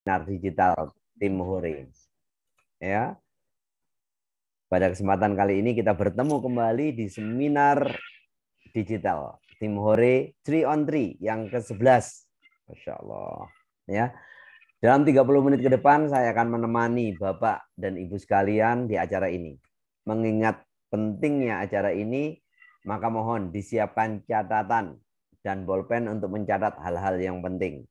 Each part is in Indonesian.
Seminar Digital Tim Hore. Ya. Pada kesempatan kali ini kita bertemu kembali di seminar digital Tim Hore 3 on 3 yang ke-11. Masya Allah. Ya. Dalam 30 menit ke depan saya akan menemani Bapak dan Ibu sekalian di acara ini. Mengingat pentingnya acara ini, maka mohon disiapkan catatan dan bolpen untuk mencatat hal-hal yang penting.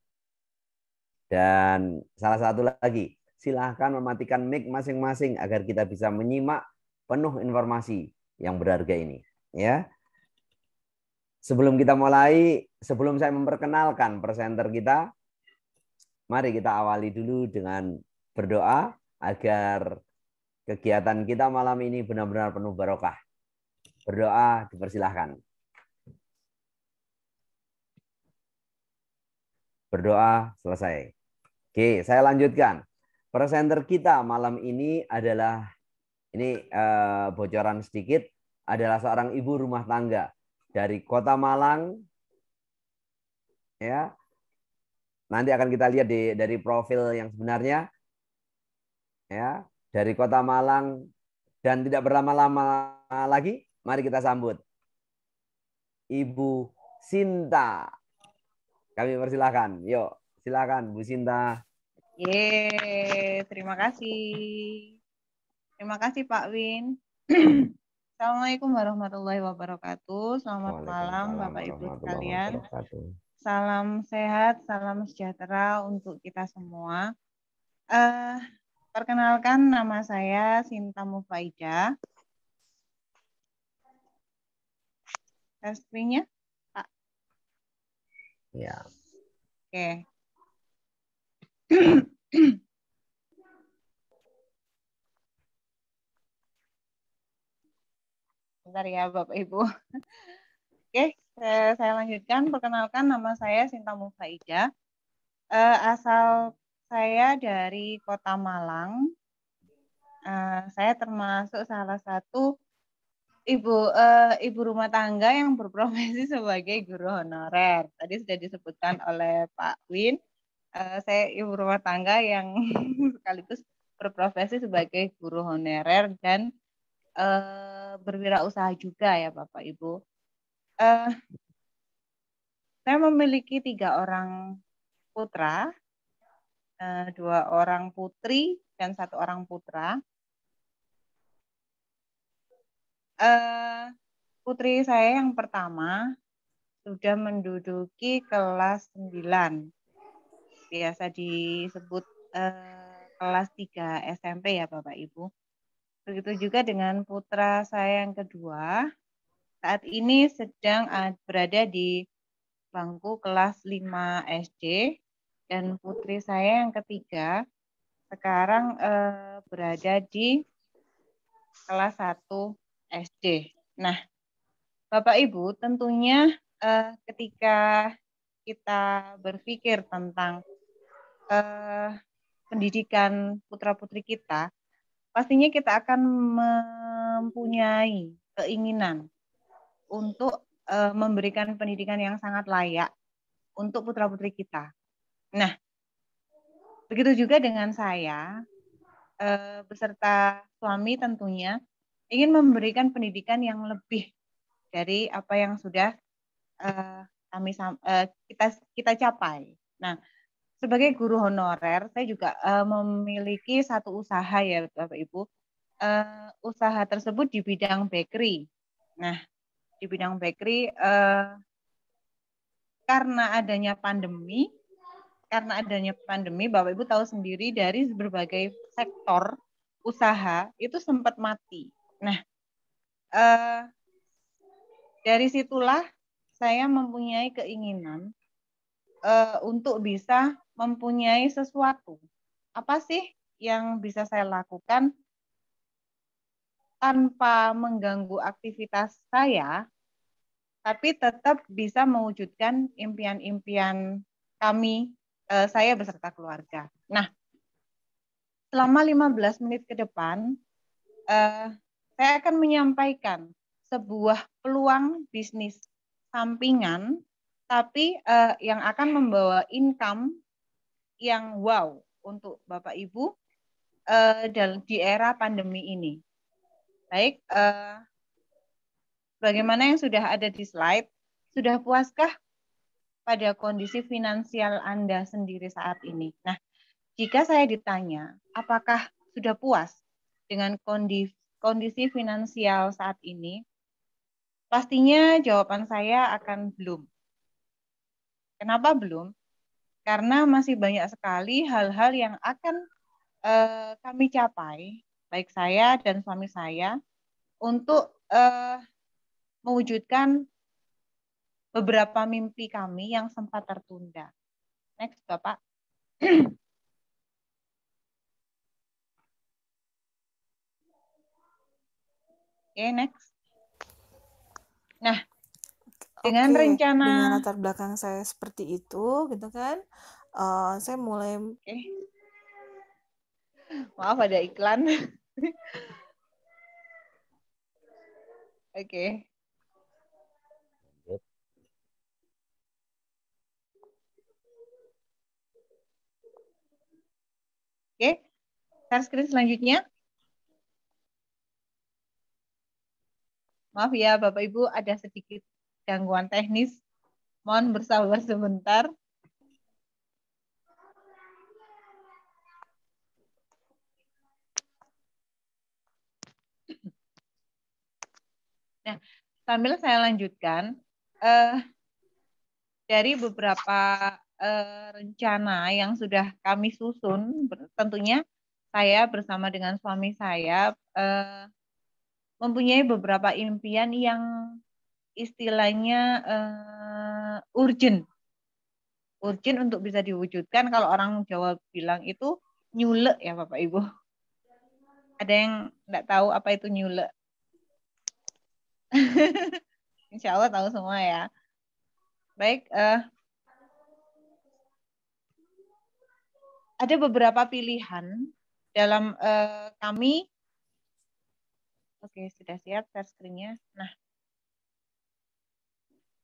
Dan salah satu lagi, silahkan mematikan mic masing-masing agar kita bisa menyimak penuh informasi yang berharga ini. Ya. Sebelum kita mulai, sebelum saya memperkenalkan presenter kita, mari kita awali dulu dengan berdoa agar kegiatan kita malam ini benar-benar penuh barokah. Berdoa dipersilahkan. Berdoa selesai. Oke, saya lanjutkan. Presenter kita malam ini adalah, ini bocoran sedikit, adalah seorang ibu rumah tangga dari Kota Malang. Ya, nanti akan kita lihat dari profil yang sebenarnya. Ya, dari Kota Malang. Dan tidak berlama-lama lagi, mari kita sambut Ibu Sinta. Kami persilahkan. Yuk, silakan Bu Sinta. Terima kasih. Terima kasih Pak Win. Assalamualaikum warahmatullahi wabarakatuh. Selamat malam Bapak Ibu sekalian. Salam sehat, salam sejahtera untuk kita semua. Perkenalkan, nama saya Sinta Mufaijah. Screen-nya, Pak. Ya. Oke. Bentar ya Bapak Ibu. Oke, saya lanjutkan. Perkenalkan, nama saya Sinta Mufaijah. Asal saya dari Kota Malang. Saya termasuk salah satu ibu rumah tangga yang berprofesi sebagai guru honorer. Tadi sudah disebutkan oleh Pak Win. Saya ibu rumah tangga yang sekaligus berprofesi sebagai guru honorer dan berwirausaha juga ya Bapak Ibu. Saya memiliki 3 orang putra, 2 orang putri dan 1 orang putra. Putri saya yang pertama sudah menduduki kelas 9. Biasa disebut kelas 3 SMP ya Bapak Ibu. Begitu juga dengan putra saya yang kedua. Saat ini sedang berada di bangku kelas 5 SD. Dan putri saya yang ketiga sekarang berada di kelas 1 SD. Nah, Bapak Ibu, tentunya ketika kita berpikir tentang pendidikan putra-putri kita, pastinya kita akan mempunyai keinginan untuk memberikan pendidikan yang sangat layak untuk putra-putri kita. Nah, begitu juga dengan saya, beserta suami tentunya, ingin memberikan pendidikan yang lebih dari apa yang sudah kita capai. Nah, sebagai guru honorer, saya juga memiliki satu usaha ya Bapak Ibu. Usaha tersebut di bidang bakery. Nah, di bidang bakery karena adanya pandemi, Bapak Ibu tahu sendiri dari berbagai sektor usaha itu sempat mati. Nah, dari situlah saya mempunyai keinginan untuk bisa mempunyai sesuatu. Apa sih yang bisa saya lakukan tanpa mengganggu aktivitas saya, tapi tetap bisa mewujudkan impian-impian kami, saya beserta keluarga. Nah, selama 15 menit ke depan, saya akan menyampaikan sebuah peluang bisnis sampingan, tapi yang akan membawa income yang wow untuk Bapak Ibu di era pandemi ini. Baik, bagaimana yang sudah ada di slide, sudah puaskah pada kondisi finansial Anda sendiri saat ini? Nah, jika saya ditanya, apakah sudah puas dengan kondisi finansial saat ini? Pastinya jawaban saya akan belum. Kenapa belum? Karena masih banyak sekali hal-hal yang akan kami capai, baik saya dan suami saya, untuk mewujudkan beberapa mimpi kami yang sempat tertunda. Next, Bapak. Oke, next. Nah, dengan rencana dengan latar belakang saya seperti itu, gitu kan, saya mulai. Maaf ada iklan. Oke. Oke, share screen selanjutnya. Maaf ya Bapak Ibu, ada sedikit gangguan teknis. Mohon bersabar sebentar. Nah, sambil saya lanjutkan, dari beberapa rencana yang sudah kami susun, tentunya saya bersama dengan suami saya mempunyai beberapa impian yang istilahnya urgent untuk bisa diwujudkan. Kalau orang Jawa bilang itu nyulek ya Bapak Ibu. Ada yang nggak tahu apa itu nyulek? Insya Allah tahu semua ya. Baik, ada beberapa pilihan dalam kami. Oke, sudah siap share screen-nya. Nah,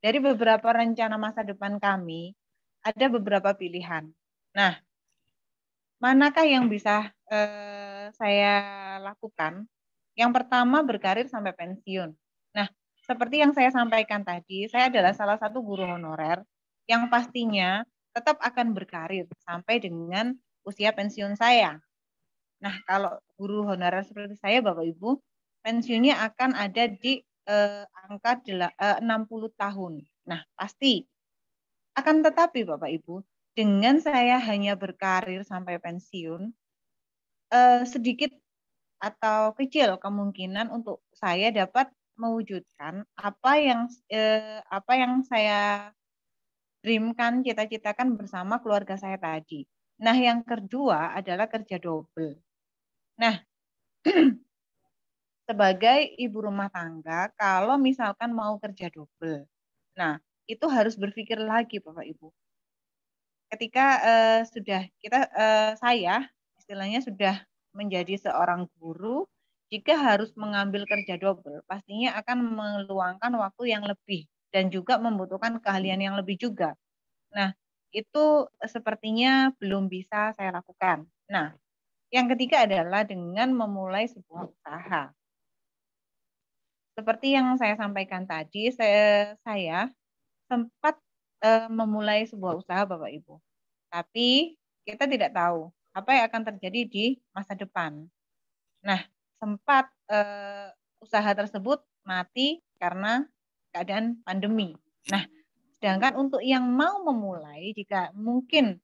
dari beberapa rencana masa depan kami, ada beberapa pilihan. Nah, manakah yang bisa saya lakukan? Yang pertama, berkarir sampai pensiun. Nah, seperti yang saya sampaikan tadi, saya adalah salah satu guru honorer yang pastinya tetap akan berkarir sampai dengan usia pensiun saya. Nah, kalau guru honorer seperti saya, Bapak Ibu, pensiunnya akan ada di angka 60 tahun. Nah, pasti. Akan tetapi, Bapak Ibu, dengan saya hanya berkarir sampai pensiun, sedikit atau kecil kemungkinan untuk saya dapat mewujudkan apa yang saya dreamkan, cita-citakan bersama keluarga saya tadi. Nah, yang kedua adalah kerja double. Nah, sebagai ibu rumah tangga, kalau misalkan mau kerja double, nah itu harus berpikir lagi, Bapak Ibu. Ketika saya istilahnya sudah menjadi seorang guru, jika harus mengambil kerja double, pastinya akan meluangkan waktu yang lebih dan juga membutuhkan keahlian yang lebih juga. Nah, itu sepertinya belum bisa saya lakukan. Nah, yang ketiga adalah dengan memulai sebuah usaha. Seperti yang saya sampaikan tadi, saya sempat memulai sebuah usaha, Bapak Ibu. Tapi kita tidak tahu apa yang akan terjadi di masa depan. Nah, sempat usaha tersebut mati karena keadaan pandemi. Nah, sedangkan untuk yang mau memulai, jika mungkin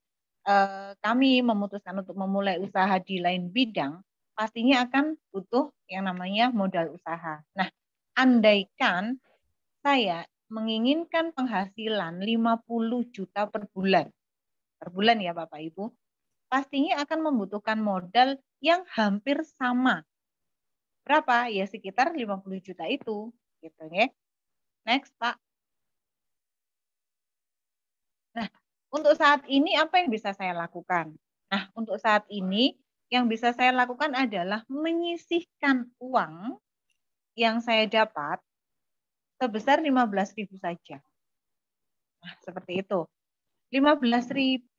kami memutuskan untuk memulai usaha di lain bidang, pastinya akan butuh yang namanya modal usaha. Nah, andaikan saya menginginkan penghasilan 50 juta per bulan ya Bapak Ibu, pastinya akan membutuhkan modal yang hampir sama. Berapa? Ya sekitar 50 juta itu, gitu ya. Next, Pak. Nah, untuk saat ini apa yang bisa saya lakukan? Nah, untuk saat ini yang bisa saya lakukan adalah menyisihkan uang yang saya dapat sebesar 15.000 saja. Nah, seperti itu. 15.000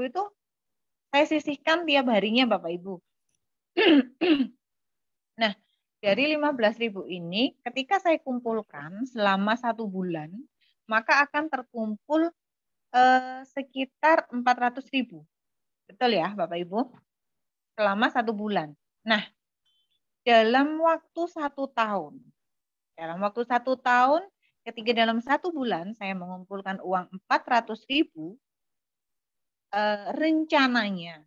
itu saya sisihkan tiap harinya Bapak Ibu. Nah, dari 15.000 ini ketika saya kumpulkan selama 1 bulan, maka akan terkumpul sekitar 400.000. Betul ya Bapak Ibu? Selama 1 bulan. Nah, dalam waktu 1 tahun, ketika dalam 1 bulan saya mengumpulkan uang 400.000, rencananya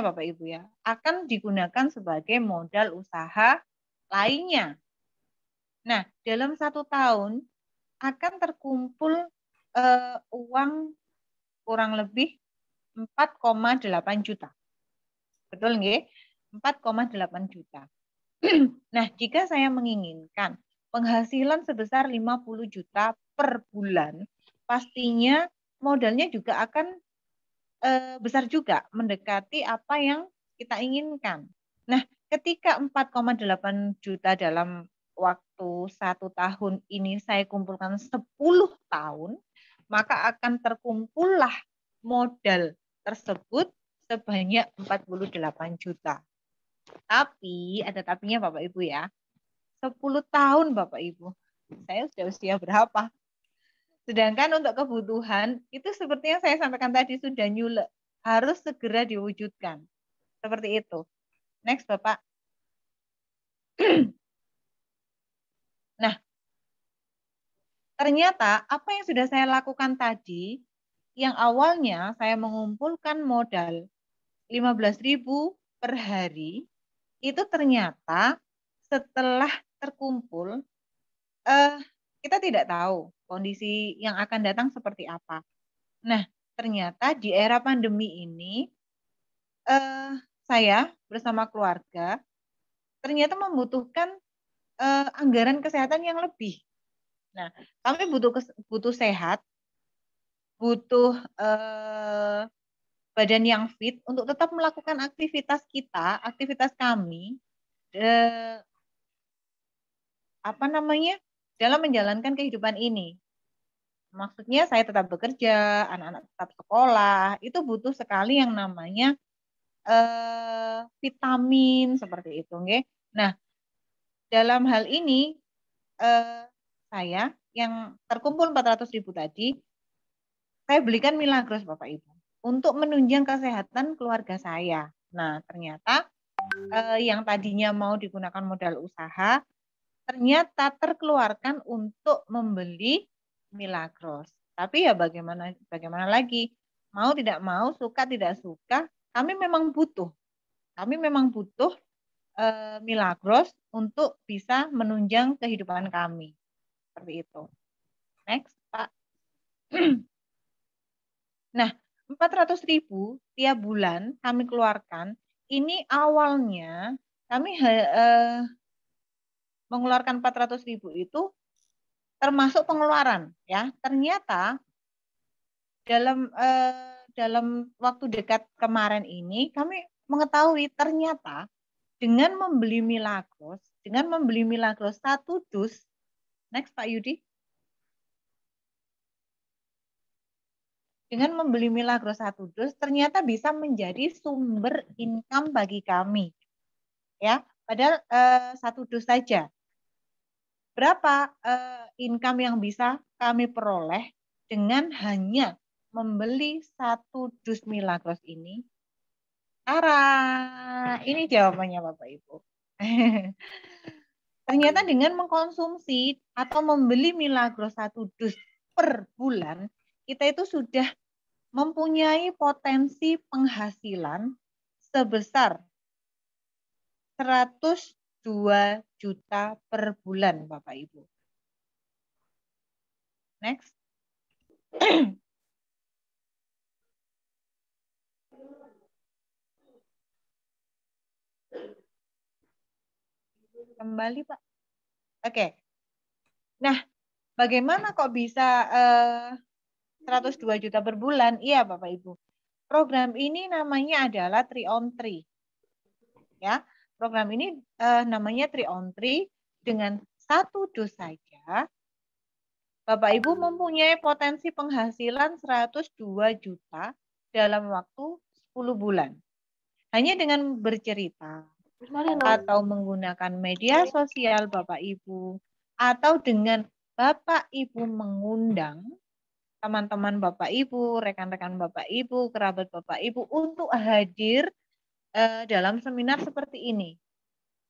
Bapak Ibu ya, akan digunakan sebagai modal usaha lainnya. Nah, dalam 1 tahun akan terkumpul uang kurang lebih 4,8 juta. Betul nggih? 4,8 juta. Nah, jika saya menginginkan penghasilan sebesar 50 juta per bulan, pastinya modalnya juga akan besar juga, mendekati apa yang kita inginkan. Nah, ketika 4,8 juta dalam waktu 1 tahun ini saya kumpulkan 10 tahun, maka akan terkumpullah modal tersebut sebanyak 48 juta. Tapi, ada tapinya Bapak Ibu ya. 10 tahun Bapak Ibu. Saya sudah usia berapa? Sedangkan untuk kebutuhan, itu seperti yang saya sampaikan tadi sudah nyulek. Harus segera diwujudkan. Seperti itu. Next Bapak. Nah, ternyata apa yang sudah saya lakukan tadi, yang awalnya saya mengumpulkan modal 15.000 per hari, itu ternyata setelah terkumpul, kita tidak tahu kondisi yang akan datang seperti apa. Nah, ternyata di era pandemi ini, saya bersama keluarga ternyata membutuhkan anggaran kesehatan yang lebih. Nah, kami butuh sehat, butuh badan yang fit untuk tetap melakukan aktivitas kita, aktivitas kami, dalam menjalankan kehidupan ini. Maksudnya saya tetap bekerja, anak-anak tetap sekolah, itu butuh sekali yang namanya vitamin seperti itu, nggih. Nah, dalam hal ini saya yang terkumpul 400.000 tadi, saya belikan Milagros Bapak Ibu untuk menunjang kesehatan keluarga saya. Nah, ternyata yang tadinya mau digunakan modal usaha, ternyata terkeluarkan untuk membeli Milagros. Tapi ya bagaimana lagi? Mau tidak mau, suka tidak suka, kami memang butuh. Kami memang butuh Milagros untuk bisa menunjang kehidupan kami. Seperti itu. Next, Pak. Nah, 400.000 tiap bulan kami keluarkan. Ini awalnya kami mengeluarkan 400.000 itu termasuk pengeluaran, ya. Ternyata dalam waktu dekat kemarin ini kami mengetahui ternyata dengan membeli Milagros 1 dus. Next Pak Yudi. Dengan membeli Milagros 1 dus ternyata bisa menjadi sumber income bagi kami. Ya, padahal 1 dus saja. Berapa income yang bisa kami peroleh dengan hanya membeli 1 dus Milagros ini? Ini jawabannya Bapak Ibu. Ternyata dengan mengkonsumsi atau membeli Milagros 1 dus per bulan, kita itu sudah mempunyai potensi penghasilan sebesar 102 juta per bulan, Bapak Ibu. Next. Kembali, Pak. Oke. Nah, bagaimana kok bisa 102 juta per bulan? Iya, Bapak Ibu. Program ini namanya adalah 3 on 3. Ya, program ini namanya 3 on 3 dengan 1 dus saja. Bapak Ibu mempunyai potensi penghasilan 102 juta dalam waktu bulan. Hanya dengan bercerita atau menggunakan media sosial Bapak Ibu, atau dengan Bapak Ibu mengundang teman-teman Bapak Ibu, rekan-rekan Bapak Ibu, kerabat Bapak Ibu untuk hadir dalam seminar seperti ini.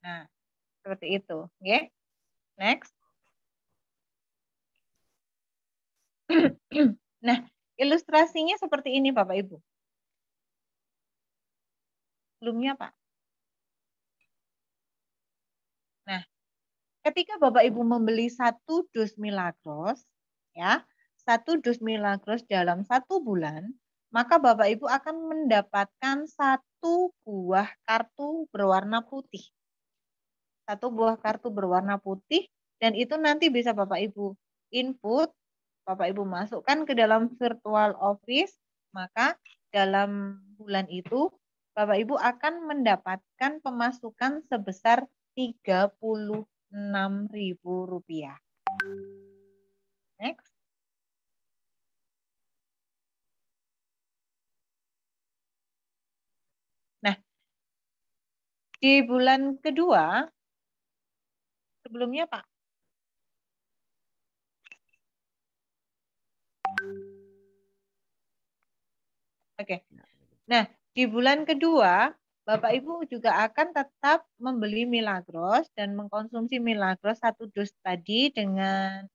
Nah, seperti itu. Oke. Next. Nah, ilustrasinya seperti ini Bapak Ibu. Belumnya Pak. Nah, ketika Bapak Ibu membeli 1 dus Milagros, ya, 1 dus Milagros dalam 1 bulan, maka Bapak Ibu akan mendapatkan 1 buah kartu berwarna putih. 1 buah kartu berwarna putih, dan itu nanti bisa Bapak Ibu input, Bapak Ibu masukkan ke dalam virtual office, maka dalam bulan itu Bapak Ibu akan mendapatkan pemasukan sebesar Rp36.000. Next. Nah, di bulan kedua, sebelumnya Pak. Oke. Nah, di bulan kedua, Bapak Ibu juga akan tetap membeli Milagros dan mengkonsumsi Milagros 1 dus tadi dengan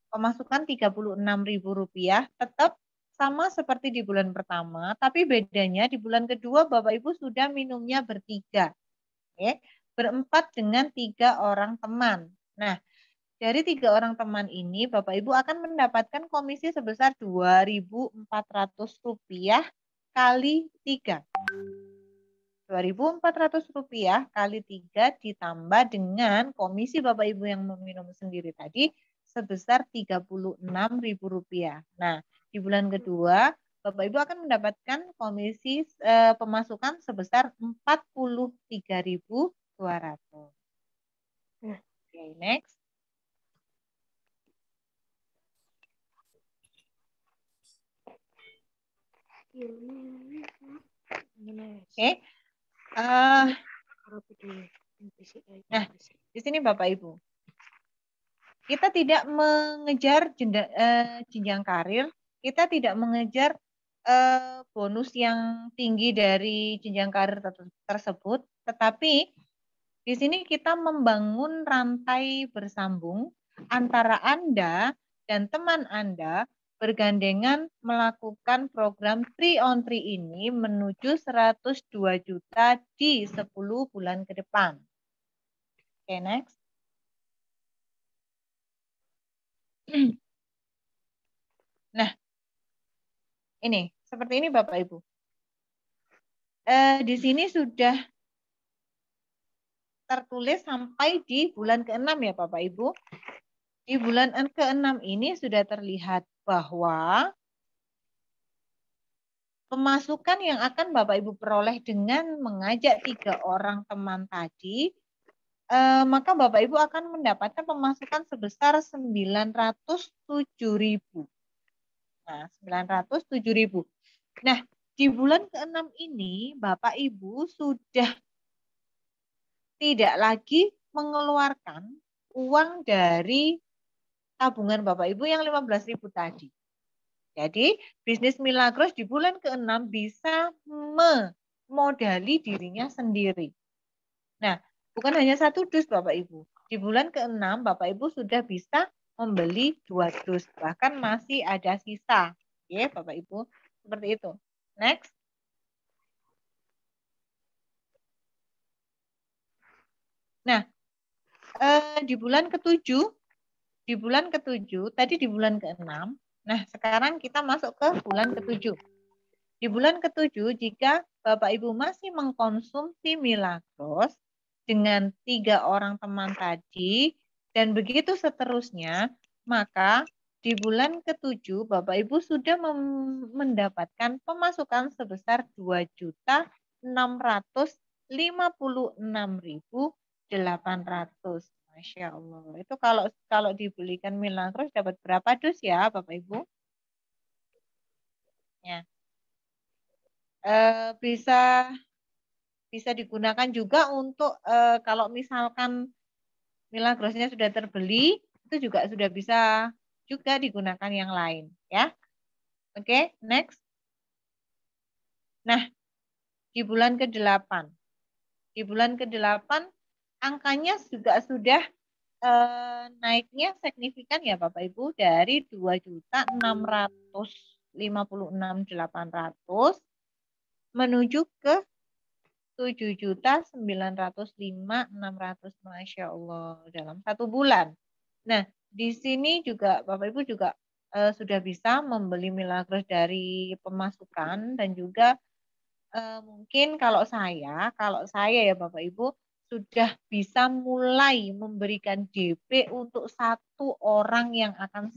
pemasukan Rp36.000, tetap sama seperti di bulan pertama, tapi bedanya di bulan kedua Bapak Ibu sudah minumnya bertiga, oke? Berempat dengan 3 orang teman. Nah, dari 3 orang teman ini Bapak Ibu akan mendapatkan komisi sebesar Rp2.400 kali 3. Rp2.400 kali 3 ditambah dengan komisi Bapak Ibu yang meminum sendiri tadi sebesar Rp36.000. Nah, di bulan kedua Bapak Ibu akan mendapatkan komisi pemasukan sebesar Rp43.200. Oke, next. Oke. Nah, di sini Bapak Ibu, kita tidak mengejar jenjang karir, kita tidak mengejar bonus yang tinggi dari jenjang karir tersebut, tetapi di sini kita membangun rantai bersambung antara Anda dan teman Anda bergandengan melakukan program 3 on 3 ini menuju 102 juta di 10 bulan ke depan. Oke, next. Nah, ini seperti ini Bapak Ibu. Di sini sudah tertulis sampai di bulan ke-6 ya Bapak Ibu. Di bulan ke-6 ini sudah terlihat bahwa pemasukan yang akan Bapak Ibu peroleh dengan mengajak 3 orang teman tadi, maka Bapak Ibu akan mendapatkan pemasukan sebesar 907.000. Nah, 907.000. Nah, di bulan ke-6 ini Bapak Ibu sudah tidak lagi mengeluarkan uang dari tabungan Bapak Ibu yang 15.000 tadi. Jadi, bisnis Milagros di bulan ke-6 bisa memodali dirinya sendiri. Nah, bukan hanya 1 dus Bapak Ibu. Di bulan ke-6 Bapak Ibu sudah bisa membeli 2 dus. Bahkan masih ada sisa. Oke, Bapak Ibu. Seperti itu. Next. Nah, di bulan ke-7, tadi di bulan ke-6. Nah, sekarang kita masuk ke bulan ke-7. Di bulan ke-7, jika Bapak Ibu masih mengkonsumsi Milagros dengan 3 orang teman tadi, dan begitu seterusnya, maka di bulan ke-7 Bapak Ibu sudah mendapatkan pemasukan sebesar 2.656.800. Masya Allah. Itu kalau dibelikan Milagros dapat berapa dus ya Bapak Ibu? Ya. bisa digunakan juga untuk kalau misalkan Milagrosnya sudah terbeli, itu juga sudah bisa juga digunakan yang lain, ya. Oke, next. Nah, di bulan ke-8. Di bulan ke-8 angkanya juga sudah naiknya signifikan ya Bapak Ibu dari 2.656.800 menuju ke 7.905.600, Masya Allah, dalam satu bulan. Nah, di sini juga Bapak Ibu juga sudah bisa membeli Milagros dari pemasukan dan juga mungkin kalau saya ya Bapak Ibu sudah bisa mulai memberikan DP untuk satu orang yang akan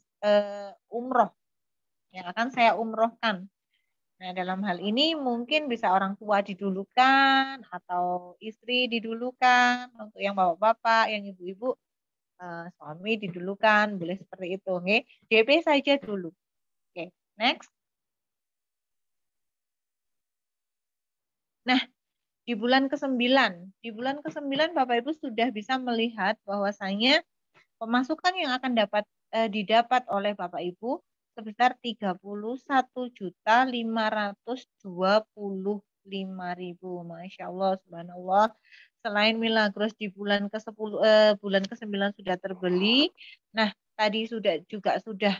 umroh, yang akan saya umrohkan. Nah, dalam hal ini mungkin bisa orang tua didulukan atau istri didulukan, untuk yang bapak-bapak, yang ibu-ibu, suami didulukan, boleh seperti itu. Okay? DP saja dulu. Oke, next. Nah, di bulan ke-9 Bapak Ibu sudah bisa melihat bahwasanya pemasukan yang akan didapat oleh Bapak Ibu sebesar 31.525.000. Masya Allah, subhanallah. Selain Milagros di bulan ke-10 bulan ke-9 sudah terbeli. Nah, tadi sudah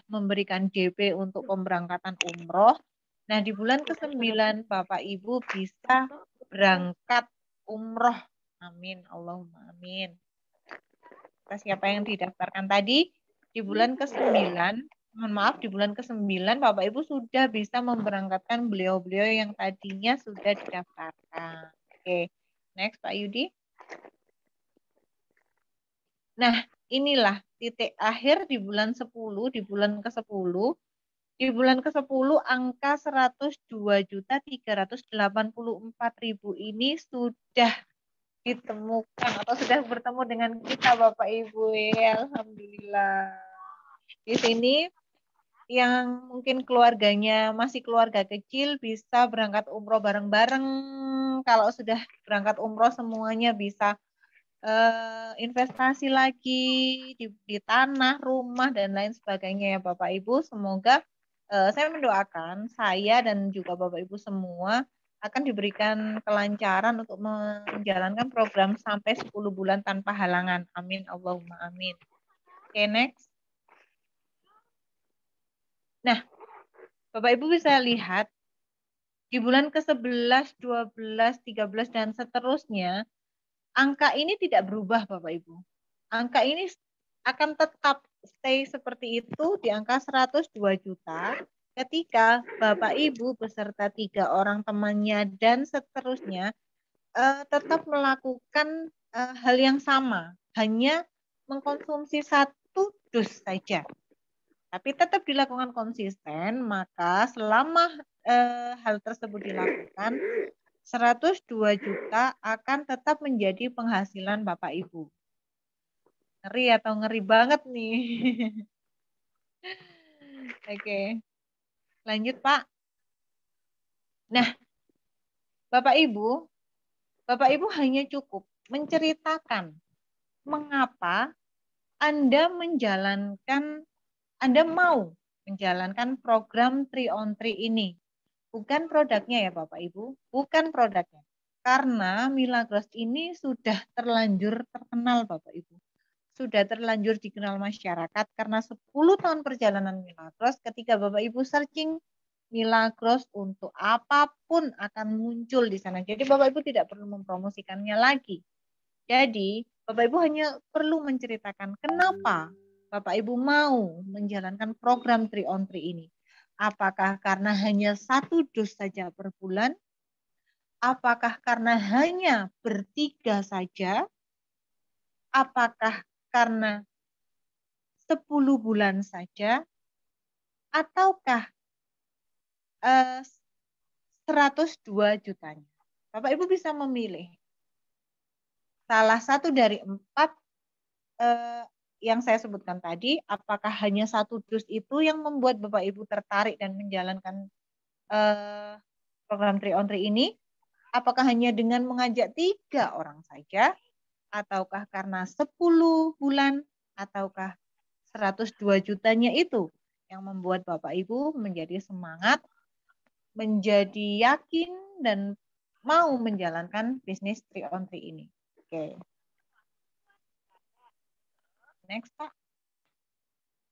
memberikan DP untuk pemberangkatan umroh. Nah, di bulan ke-9 Bapak Ibu bisa berangkat umroh. Amin, Allahumma amin. Siapa yang didaftarkan tadi di bulan ke-9, mohon maaf, di bulan ke-9 Bapak Ibu sudah bisa memberangkatkan beliau-beliau yang tadinya sudah didaftarkan. Oke, next Pak Yudi. Nah, inilah titik akhir di bulan 10, di bulan ke-10. Di bulan ke-10 angka 102.384.000 ini sudah ditemukan atau sudah bertemu dengan kita Bapak Ibu, ya alhamdulillah. Di sini yang mungkin keluarganya masih keluarga kecil bisa berangkat umroh bareng-bareng. Kalau sudah berangkat umroh semuanya bisa investasi lagi di tanah, rumah dan lain sebagainya ya Bapak Ibu. Semoga saya mendoakan saya dan juga Bapak Ibu semua akan diberikan kelancaran untuk menjalankan program sampai 10 bulan tanpa halangan. Amin, Allahumma amin. Oke, next. Nah, Bapak Ibu bisa lihat di bulan ke-11, 12, 13, dan seterusnya, angka ini tidak berubah Bapak Ibu. Angka ini akan tetap stay seperti itu di angka 102 juta. Ketika Bapak Ibu beserta 3 orang temannya dan seterusnya tetap melakukan hal yang sama, hanya mengkonsumsi 1 dus saja. Tapi tetap dilakukan konsisten, maka selama hal tersebut dilakukan, 102 juta akan tetap menjadi penghasilan Bapak Ibu. Ngeri atau ngeri banget nih? Oke. Lanjut, Pak. Nah, Bapak Ibu hanya cukup menceritakan mengapa Anda mau menjalankan program 3-on-3 ini. Bukan produknya ya Bapak Ibu, bukan produknya. Karena Milagros ini sudah terlanjur terkenal Bapak Ibu. Sudah terlanjur dikenal masyarakat karena 10 tahun perjalanan Milagros, ketika Bapak Ibu searching Milagros untuk apapun akan muncul di sana. Jadi Bapak Ibu tidak perlu mempromosikannya lagi. Jadi Bapak Ibu hanya perlu menceritakan kenapa Bapak Ibu mau menjalankan program 3-on-3 ini. Apakah karena hanya 1 dus saja per bulan? Apakah karena hanya bertiga saja? Apakah karena 10 bulan saja? Ataukah 102 jutanya? Bapak Ibu bisa memilih. Salah satu dari 4 yang saya sebutkan tadi, apakah hanya 1 dus itu yang membuat Bapak Ibu tertarik dan menjalankan program 3 on 3 ini? Apakah hanya dengan mengajak 3 orang saja? Ataukah karena 10 bulan? Ataukah 102 jutanya itu yang membuat Bapak Ibu menjadi semangat, menjadi yakin, dan mau menjalankan bisnis 3 on 3 ini? Oke. Next, Pak.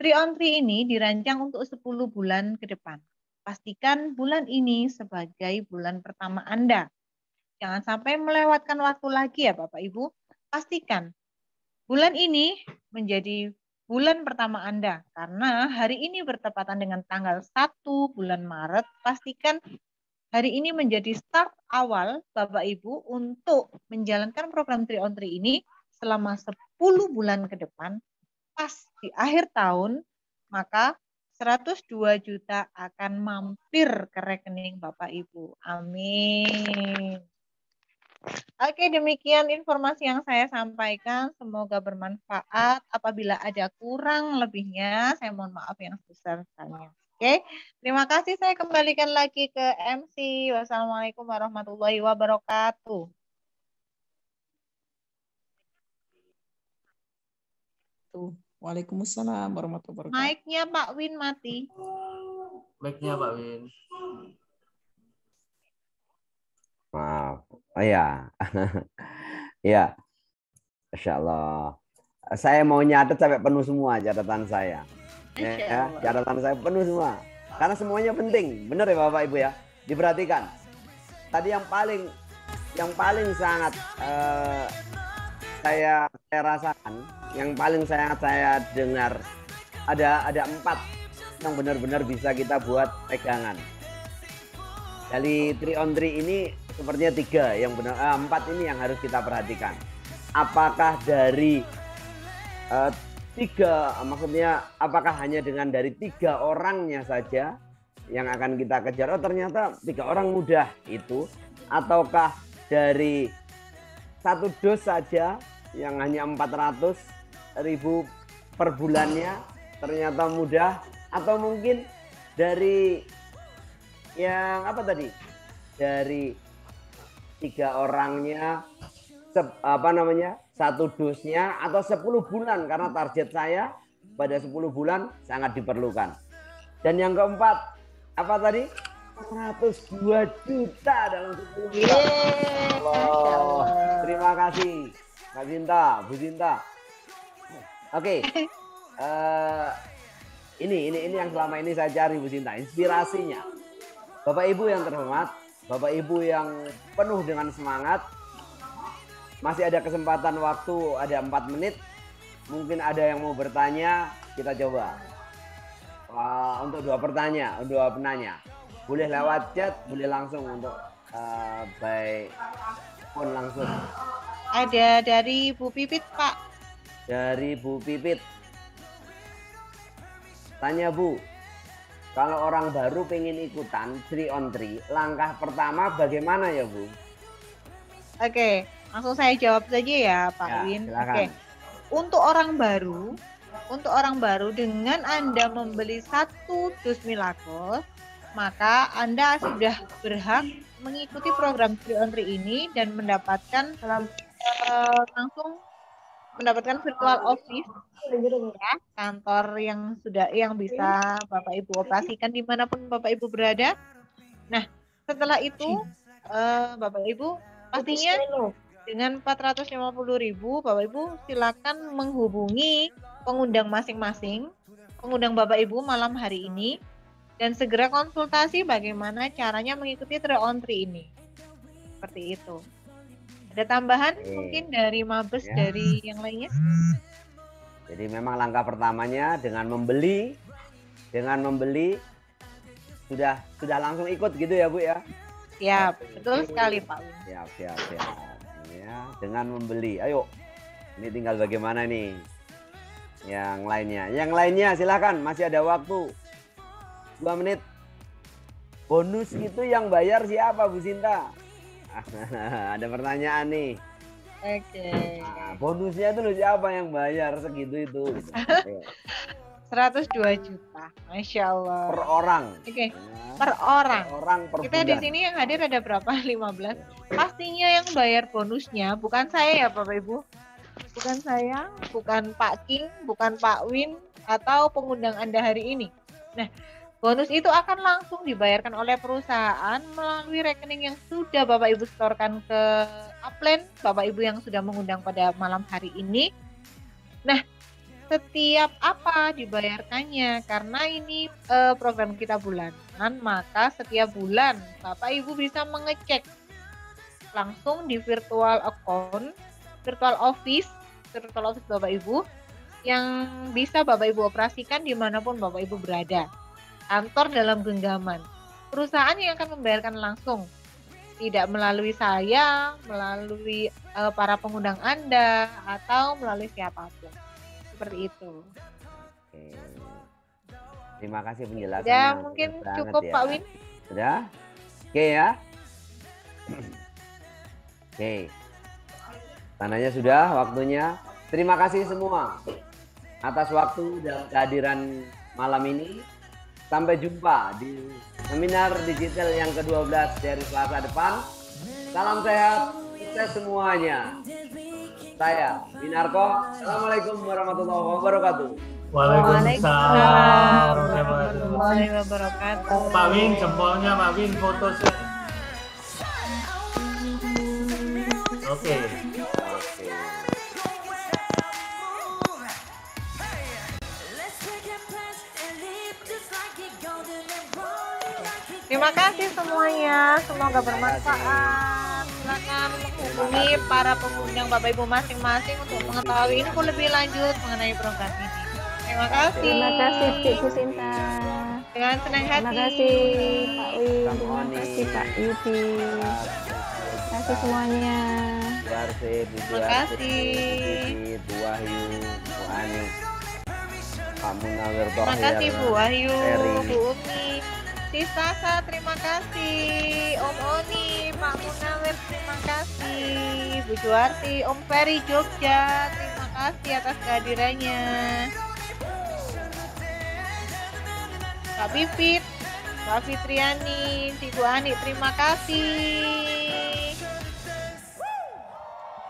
3 on 3 ini dirancang untuk 10 bulan ke depan. Pastikan bulan ini sebagai bulan pertama Anda. Jangan sampai melewatkan waktu lagi ya Bapak Ibu. Pastikan bulan ini menjadi bulan pertama Anda. Karena hari ini bertepatan dengan tanggal 1 bulan Maret. Pastikan hari ini menjadi start awal Bapak Ibu untuk menjalankan program 3 on 3 ini selama 10 bulan ke depan. Pas di akhir tahun, maka 102 juta akan mampir ke rekening Bapak Ibu. Amin. Oke, demikian informasi yang saya sampaikan. Semoga bermanfaat. Apabila ada kurang lebihnya, saya mohon maaf yang sebesar-besarnya. Oke, terima kasih. Saya kembalikan lagi ke MC. Wassalamualaikum warahmatullahi wabarakatuh. Waalaikumsalam warahmatullahi wabarakatuh. Mic-nya Pak Win mati. Mic-nya Pak Win. Maaf. Oh ya. Ya. Masya Allah. Saya mau nyatet sampai penuh semua catatan saya. Ya, catatan saya penuh semua. Karena semuanya penting. Benar ya Bapak Ibu ya? Diperhatikan. Tadi yang paling sangat saya rasakan, yang paling saya dengar ada 4 yang benar-benar bisa kita buat pegangan. Dari 3 on 3 ini sepertinya 3 yang benar, 4 ini yang harus kita perhatikan. Apakah dari 3, maksudnya apakah hanya dengan dari 3 orangnya saja yang akan kita kejar? Oh ternyata 3 orang mudah itu, ataukah dari 1 dos saja yang hanya 400.000 per bulannya ternyata mudah, atau mungkin dari yang apa tadi, dari 3 orangnya 1 dosnya, atau 10 bulan, karena target saya pada 10 bulan sangat diperlukan. Dan yang keempat apa tadi, 102 juta dalam 10 bulan. Allah. Terima kasih Kak Sinta, Bu Sinta. Oke. Ini yang selama ini saya cari, Bu Sinta, inspirasinya. Bapak Ibu yang terhormat, Bapak Ibu yang penuh dengan semangat, masih ada kesempatan waktu, ada 4 menit. Mungkin ada yang mau bertanya, kita coba. Untuk 2 penanya. Boleh lewat chat, boleh langsung untuk by phone langsung. Ada dari Bu Pipit, Pak. Dari Bu Pipit. Tanya Bu, kalau orang baru pengen ikutan 3 on 3, langkah pertama bagaimana ya Bu? Oke, langsung saya jawab saja ya Pak Win. Oke. Untuk orang baru dengan Anda membeli 1 dus Milagros, maka Anda sudah berhak mengikuti program 3 on 3 ini dan mendapatkan langsung mendapatkan virtual office ya, kantor yang bisa Bapak Ibu operasikan dimanapun Bapak Ibu berada. Nah, setelah itu Bapak Ibu pastinya dengan 450.000 Bapak Ibu silakan menghubungi pengundang masing-masing, pengundang Bapak Ibu malam hari ini, dan segera konsultasi bagaimana caranya mengikuti 3 on 3 ini. Seperti itu. Ada tambahan mungkin dari Mabes, dari yang lainnya? Jadi memang langkah pertamanya dengan membeli sudah langsung ikut gitu ya Bu ya? Siap, betul sekali Pak. Siap. Ya, dengan membeli. Ayo, ini tinggal bagaimana nih yang lainnya. Yang lainnya silakan, masih ada waktu 2 menit. Bonus itu yang bayar siapa Bu Sinta? Ada pertanyaan nih. Oke. Nah, bonusnya itu loh siapa yang bayar segitu itu? 102 juta. Masya Allah. per orang. Oke, Ya, per orang. per orang per Kita di bulan. sini yang hadir ada berapa? 15. Pastinya yang bayar bonusnya bukan saya ya Bapak Ibu. Bukan saya, bukan Pak King, bukan Pak Win, atau pengundang Anda hari ini. Nah, bonus itu akan langsung dibayarkan oleh perusahaan melalui rekening yang sudah Bapak Ibu setorkan ke Upland, Bapak Ibu yang sudah mengundang pada malam hari ini. Nah, setiap apa dibayarkannya, karena ini program kita bulanan, maka setiap bulan Bapak Ibu bisa mengecek langsung di virtual account, virtual office Bapak Ibu yang bisa Bapak Ibu operasikan dimanapun Bapak Ibu berada. Kantor dalam genggaman. Perusahaan yang akan membayarkan langsung, tidak melalui saya, melalui para pengundang Anda, atau melalui siapapun. Seperti itu. Oke. Terima kasih penjelasannya. Sudah mungkin Betul cukup banget Pak ya. Win. Sudah? Oke ya. Oke. Tandanya sudah waktunya. Terima kasih semua atas waktu dan kehadiran malam ini. Sampai jumpa di seminar digital yang ke-12 dari Selasa depan. Salam sehat, sukses semuanya. Saya Winarko. Assalamualaikum warahmatullahi wabarakatuh. Waalaikumsalam. warahmatullahi wabarakatuh. Pak Win, jempolnya Pak Win, foto sih. Oke. Oke. Terima kasih semuanya, semoga bermanfaat. Silakan menghubungi para pengundang Bapak Ibu masing-masing untuk mengetahui info lebih lanjut mengenai program ini. Terima kasih. Terima kasih Bu Sinta. Dengan senang hati. Terima kasih Pak Win. Kang Terima Oni. kasih Pak Yudi. Terima kasih semuanya. Bu Arsip, Bu Terima kasih. Arsip, Bu Wahyu, Bu Ani, Pak Munawir Terima kasih Bu Wahyu, Ferry. Bu Umi, Si Sasa, terima kasih. Om Oni, Pak Munawir, terima kasih. Bu Juarti, Om Ferry Jogja, terima kasih atas kehadirannya. Kak Pipit, Kak Fitriani, Si Bu Ani, terima kasih.